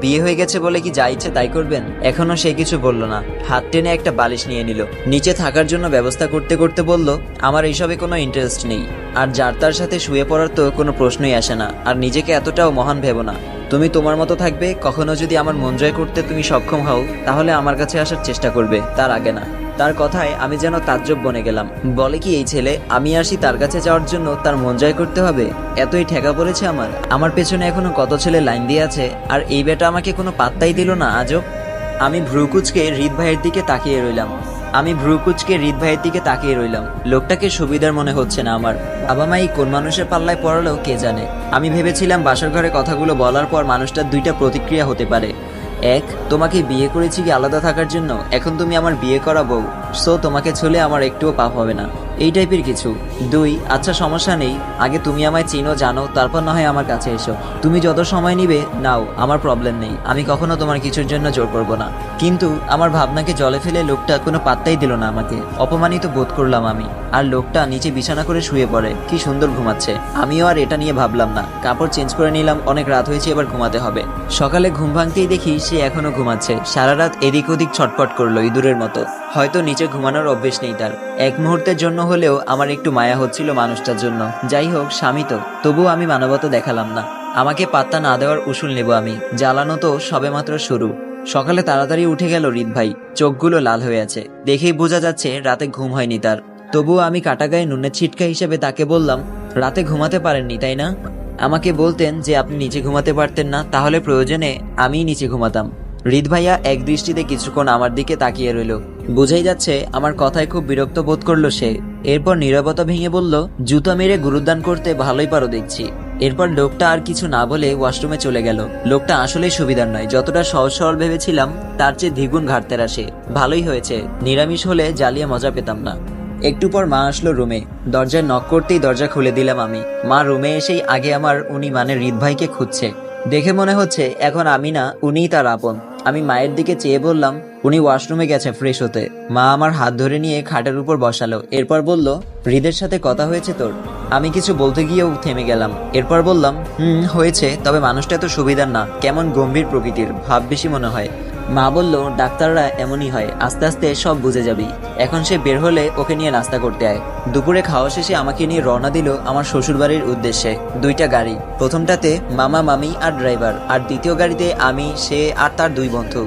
বিয়ে হয়ে গেছে বলে কি যা ইচ্ছে তাই করবেন? এখনো সে কিছু বলল না, হাত টেনে একটা বালিশ নিয়ে নিল, নিচে থাকার জন্য ব্যবস্থা করতে করতে বলল, আমার এইসবে কোনো ইন্টারেস্ট নেই, আর যার তার সাথে শুয়ে পড়ার তো কোনো প্রশ্নই আসে না, আর নিজেকে এতটাও মহান ভেবো না। তুমি তোমার মতো থাকবে, কখনো যদি আমার মন জয় করতে তুমি সক্ষম হও তাহলে আমার কাছে আসার চেষ্টা করবে, তার আগে না। তার কথায় আমি যেন তাজ্জব বনে গেলাম। বলে কি এই ছেলে, আমি আসি তার কাছে যাওয়ার জন্য তার মন জয় করতে হবে? এতই ঠেকা পড়েছে আমার পেছনে এখনো কত ছেলে লাইন দিয়ে আছে, আর এই বেটা আমাকে কোনো পাত্তাই দিল না আজব। আমি ভ্রুকুচকে হৃদ ভাইয়ের দিকে তাকিয়ে রইলাম। লোকটাকে সুবিধার মনে হচ্ছে না আমার। বাবা মা এই কোন মানুষের পাল্লায় পড়ালো কে জানে। আমি ভেবেছিলাম বাসর ঘরে কথাগুলো বলার পর মানুষটার দুইটা প্রতিক্রিয়া হতে পারে। এক, তোমাকে বিয়ে করেছি কি আলাদা থাকার জন্য, এখন তুমি আমার বিয়ে করা বউ, সো তোমাকে ছুলে আমার একটুও পাপ হবে না, এই টাইপের কিছু। দুই, আচ্ছা সমস্যা নেই, আগে তুমি আমায় চিনো জানো, তারপর না হয় আমার কাছে এসো, তুমি যত সময় নিবে নাও, আমার প্রবলেম নেই, আমি কখনো তোমার কিছুর জন্য জোর করবো না। কিন্তু আমার ভাবনাকে জলে ফেলে লোকটা কোনো পাত্তাই দিল না আমাকে। অপমানিত বোধ করলাম আমি। আর লোকটা নিচে বিছানা করে শুয়ে পড়ে, কি সুন্দর ঘুমাচ্ছে। আমিও আর এটা নিয়ে ভাবলাম না, কাপড় চেঞ্জ করে নিলাম, অনেক রাত হয়েছে, এবার ঘুমাতে হবে। সকালে ঘুম ভাঙতেই দেখি সে এখনো ঘুমাচ্ছে। সারা রাত এদিক ওদিক ছটফট করলো ইঁদুরের মতো। হয়তো নিচে ঘুমানোর অভ্যেস নেই তার। এক মুহূর্তের জন্য হলেও আমার একটু মায়া হচ্ছিল মানুষটার জন্য। যাই হোক, স্বামী তো, তবুও আমি মানবতা দেখালাম না। আমাকে পাত্তা না দেওয়ার উসুল নেব আমি, জ্বালানো তো সবেমাত্র শুরু। সকালে তাড়াতাড়ি উঠে গেল হৃদ ভাই, চোখগুলো লাল হয়ে আছে, দেখেই বোঝা যাচ্ছে রাতে ঘুম হয়নি তার। তবুও আমি কাটা গায়ে নুনের ছিটকা হিসেবে তাকে বললাম, রাতে ঘুমাতে পারেননি তাই না? আমাকে বলতেন যে আপনি নিচে ঘুমাতে পারতেন না, তাহলে প্রয়োজনে আমিই নিচে ঘুমাতাম। হৃদ ভাইয়া এক দৃষ্টিতে কিছুক্ষণ আমার দিকে তাকিয়ে রইল। বোঝাই যাচ্ছে আমার কথায় খুব বিরক্ত বোধ করলো সে। এরপর নীরবতা ভেঙে বলল, জুতা মেরে গুরুদান করতে ভালোই পারো দেখছি। এরপর লোকটা আর কিছু না বলে ওয়াশরুমে চলে গেল। লোকটা আসলেই সুবিধার নয়, যতটা সহজ সরল ভেবেছিলাম তার চেয়ে দ্বিগুণ ঘাটতে আসে। ভালোই হয়েছে, নিরামিষ হলে জ্বালিয়ে মজা পেতাম না। একটু পর মা আসলো রুমে। দরজায় নক করতেই দরজা খুলে দিলাম আমি। মা রুমে এসেই আগে আমার উনি মানে হৃদ ভাইকে খুঁজছে। দেখে মনে হচ্ছে এখন আমি না, উনিই তার আপন। আমি মায়ের দিকে চেয়ে বললাম, উনি ওয়াশরুমে গেছে ফ্রেশ হতে। মা আমার হাত ধরে নিয়ে খাটের উপর বসালো। এরপর বলল, হৃদের সাথে কথা হয়েছে তোর? আমি কিছু বলতে গিয়েও থেমে গেলাম। এরপর বললাম, হয়েছে, তবে মানুষটা এত সুবিধার না, কেমন গম্ভীর প্রকৃতির, ভাব বেশি মনে হয়। মা বলল, ডাক্তাররা এমনই হয়, আস্তে আস্তে সব বুঝে যাবি। এখন সে বের হলে ওকে নিয়ে নাস্তা করতে আয়। দুপুরে খাওয়া শেষে আমাকে নিয়ে রওনা দিল আমার শ্বশুরবাড়ির উদ্দেশ্যে। দুইটা গাড়ি, প্রথমটাতে মামা মামি আর ড্রাইভার, আর দ্বিতীয় গাড়িতে আমি, সে আর তার দুই বন্ধু।